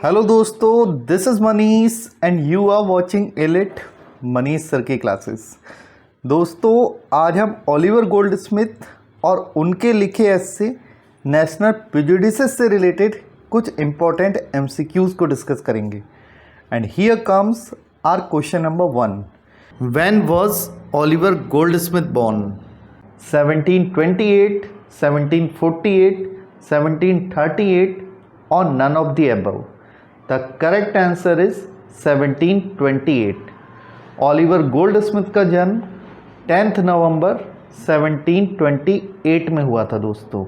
Hello दोस्तों, this is Manish and you are watching elite Manish sir की classes. दोस्तों, आज हम ओलिवर गोल्ड स्मिथ और उनके लिखे एस्से नेशनल प्रेजुडिसेस से रिलेटेड कुछ इम्पॉर्टेंट एमसीक्यूज़ को डिस्कस करेंगे। And here comes our question number 1। When was Oliver Goldsmith born? 1728, 1748, 1738 or none of the above? The correct answer is 1728. Oliver Goldsmith का जन्म 10 नवंबर 1728 में हुआ था दोस्तों।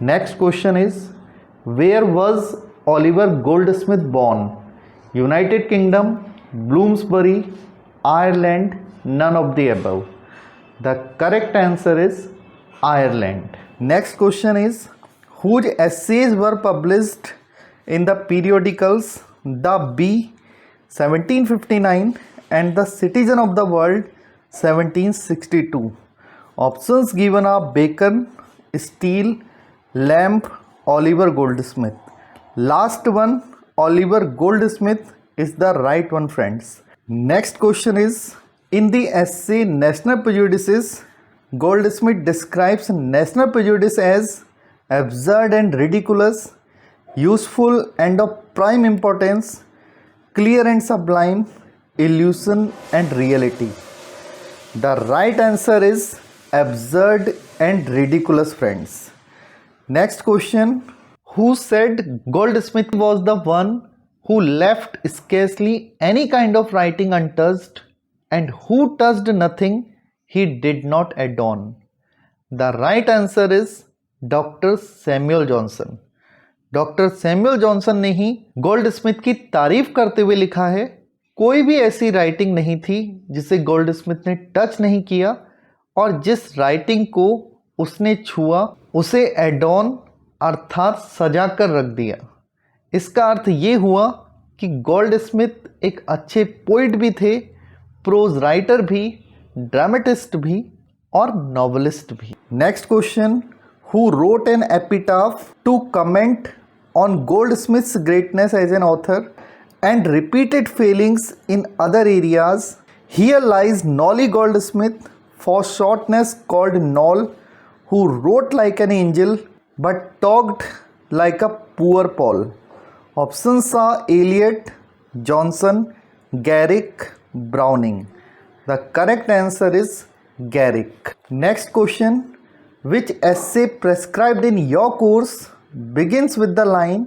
Next question is where was Oliver Goldsmith born? United Kingdom, Bloomsbury, Ireland, none of the above? The correct answer is Ireland. Next question is whose essays were published in the periodicals The Bee 1759 and The Citizen of the World 1762? Options given are Bacon, Steele, Lamb, Oliver Goldsmith. Last one, Oliver Goldsmith, is the right one, friends. Next question is, in the essay National Prejudices, Goldsmith describes national prejudice as absurd and ridiculous, useful and of prime importance, clear and sublime, illusion and reality. The right answer is absurd and ridiculous, friends. Next question, who said Goldsmith was the one who left scarcely any kind of writing untouched, and who touched nothing he did not adorn? The right answer is doctor Samuel Johnson. Doctor Samuel Johnson ने ही gold Smith की तारीफ करते हुए लिखा है, कोई भी ऐसी राइटिंग नहीं थी जिसे गोल्ड स्मिथ ने टच नहीं किया, और जिस राइटिंग को उसने छुआ उसे एडॉन अर्थात सजा कर रख दिया। इसका अर्थ ये हुआ कि गोल्ड स्मिथ एक अच्छे पोइट भी थे, प्रोज राइटर भी, ड्रामेटिस्ट भी और नॉवेलिस्ट भी। Next question, who wrote an epitaph to comment on Goldsmith's greatness as an author and repeated failings in other areas? Here lies Nolly Goldsmith, for shortness called Noll, who wrote like an angel but talked like a poor Paul. Options are Eliot, Johnson, Garrick, Browning. The correct answer is Garrick. Next question, which essay prescribed in your course begins with the line,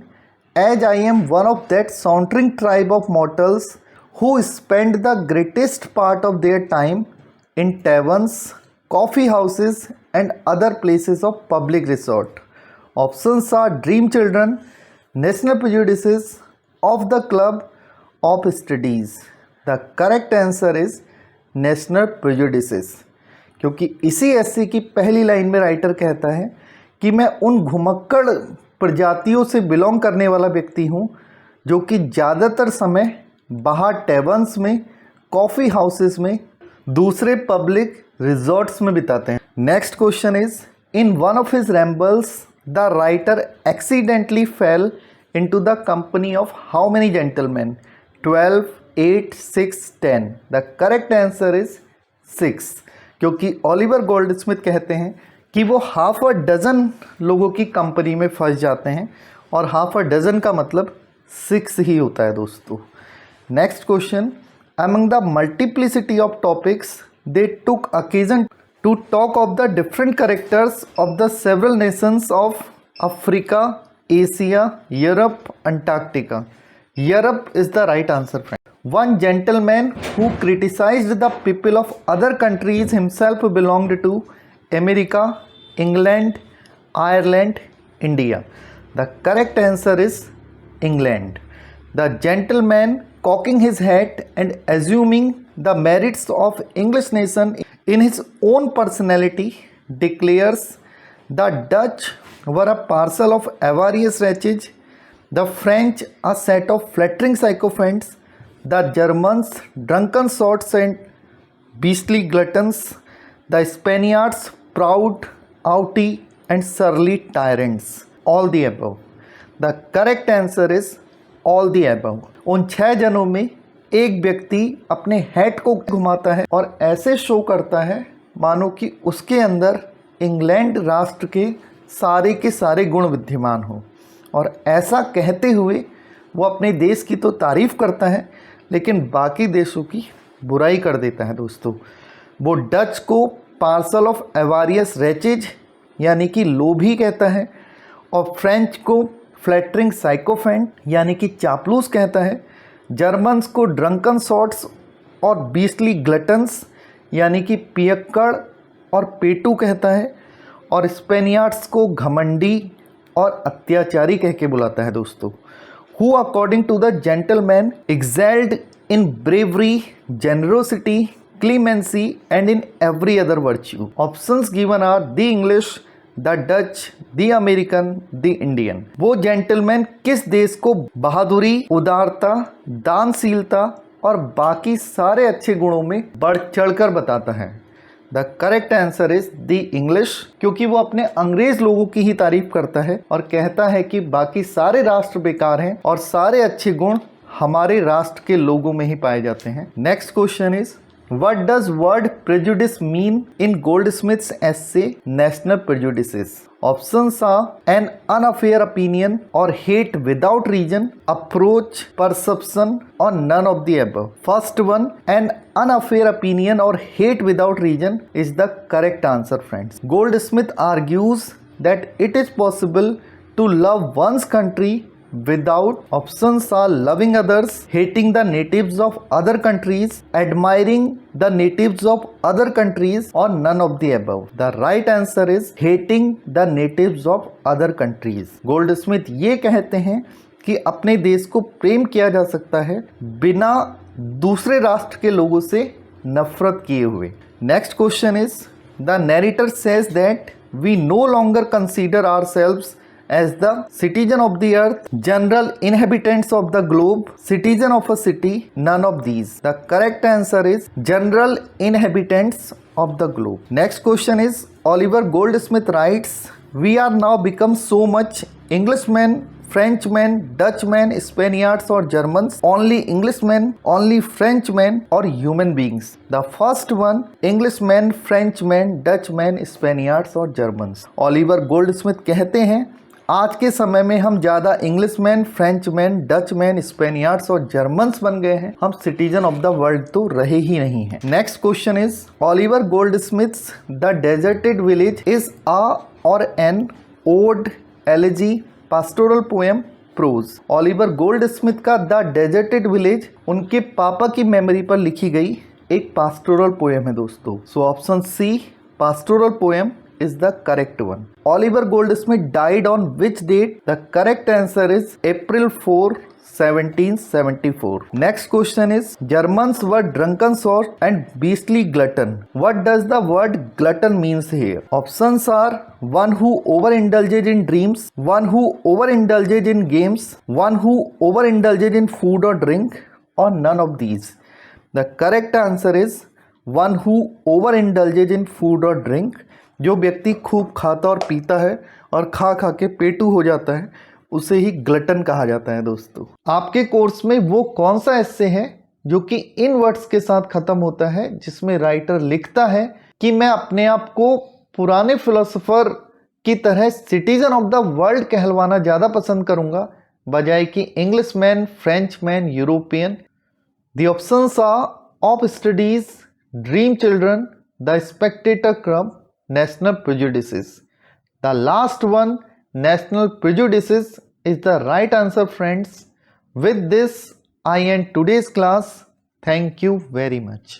as I am one of that sauntering tribe of mortals who spend the greatest part of their time in taverns, coffee houses and other places of public resort? Options are Dream Children, National Prejudices, Of the Club, Of Studies. The correct answer is National Prejudices, क्योंकि इसी एस्से की पहली line में writer कहता है कि मैं उन घुमक्कड़ प्रजातियों से बिलोंग करने वाला व्यक्ति हूँ जो कि ज़्यादातर समय बाहर टेवर्न्स में, कॉफ़ी हाउसेस में, दूसरे पब्लिक रिजॉर्ट्स में बिताते हैं। Next question is, in one of his rambles the writer accidentally fell into the company of how many gentleman? 12, 8, 6, 10? The correct answer is 6, क्योंकि ओलिवर गोल्डस्मिथ कहते हैं कि वो हाफ अ डज़न लोगों की कंपनी में फंस जाते हैं, और हाफ अ डज़न का मतलब 6 ही होता है दोस्तों। Next question, among the multiplicity of topics they took occasion to talk of the different characters of the several nations of Africa, Asia, Europe, Antarctica? Europe is the right answer, friend. One gentleman who criticized the people of other countries himself belonged to America, England, Ireland, India. The correct answer is England. The gentleman cocking his hat and assuming the merits of English nation in his own personality declares, the Dutch were a parcel of avarice wretches, the French a set of flattering sycophants, the Germans drunken sots and beastly gluttons, the Spaniards proud, haughty and surly tyrants. All the above. The correct answer is all the above. उन 6 जनों में एक व्यक्ति अपने head को घुमाता है और ऐसे शो करता है मानो कि उसके अंदर इंग्लैंड राष्ट्र के सारे गुण विद्यमान हो, और ऐसा कहते हुए वो अपने देश की तो तारीफ़ करता है लेकिन बाकी देशों की बुराई कर देता है दोस्तों। वो डच को पार्सल ऑफ एवारियस रेचेज यानी कि लोभी कहता है, और फ्रेंच को फ्लैटरिंग साइकोफेंट यानी कि चापलूस कहता है, जर्मन्स को ड्रंकन सॉट्स और बीस्टली ग्लटन्स यानी कि पियक्कड़ और पेटू कहता है, और स्पेनियार्ड्स को घमंडी और अत्याचारी कह के बुलाता है दोस्तों। Who according to the gentleman excelled in bravery, generosity, clemency and in every other virtue. Options given are the English, the Dutch, the American, the Indian. वो जेंटलमैन किस देश को बहादुरी, उदारता, दानशीलता और बाकी सारे अच्छे गुणों में बढ़ चढ़कर बताता है? The correct answer is the English, क्योंकि वो अपने अंग्रेज लोगों की ही तारीफ करता है और कहता है कि बाकी सारे राष्ट्र बेकार हैं और सारे अच्छे गुण हमारे राष्ट्र के लोगों में ही पाए जाते हैं। Next question is What does word prejudice mean in Goldsmith's essay National Prejudices? Options are an unfair opinion or hate without reason, approach, perception or none of the above. First one, an unfair opinion or hate without reason is the correct answer, friends. Goldsmith argues that it is possible to love one's country without. Options are loving others, hating the natives of other countries, admiring the natives of other countries, or none of the above. The right answer is hating the natives of other countries. Goldsmith ये कहते हैं कि अपने देश को प्रेम किया जा सकता है बिना दूसरे राष्ट्र के लोगों से नफरत किए हुए। Next question is the narrator says that we no longer consider ourselves as the citizen of the earth, general inhabitants of the globe, citizen of a city, none of these. The correct answer is general inhabitants of the globe. Next question is Oliver Goldsmith writes, we are now become so much Englishmen, Frenchmen, Dutchmen, Spaniards or Germans, only Englishmen, only Frenchmen or human beings. The first one, Englishmen, Frenchmen, Dutchmen, Spaniards or Germans. Oliver Goldsmith कहते हैं आज के समय में हम ज़्यादा Englishman, Frenchman, Dutchman, Spaniards और Germans बन गए हैं, हम सिटीजन ऑफ द वर्ल्ड तो रहे ही नहीं हैं। Next question is Oliver Goldsmiths the deserted village is a or an ode, elegy, pastoral poem, prose. Oliver Goldsmith का द डेजर्टेड विलेज उनके पापा की मेमोरी पर लिखी गई एक पास्टोरल पोएम है दोस्तों। So option C, pastoral poem is the correct one. Oliver Goldsmith died on which date? The correct answer is April 4, 1774. Next question is Germans were drunken sot and beastly glutton. What does the word glutton means here? Options are one who overindulges in dreams, one who overindulges in games, one who overindulges in food or drink, or none of these. The correct answer is one who overindulges in food or drink. जो व्यक्ति खूब खाता और पीता है और खा खा के पेटू हो जाता है उसे ही ग्लटन कहा जाता है दोस्तों। आपके कोर्स में वो कौन सा एस्से है जो कि इन वर्ड्स के साथ खत्म होता है, जिसमें राइटर लिखता है कि मैं अपने आप को पुराने फिलोसोफर की तरह सिटीजन ऑफ द वर्ल्ड कहलवाना ज़्यादा पसंद करूँगा बजाय कि Englishman, Frenchman, European. The options are of studies, dream children, the spectator club, National Prejudices. The last one, National Prejudices, is the right answer, friends. With this, I end today's class. Thank you very much.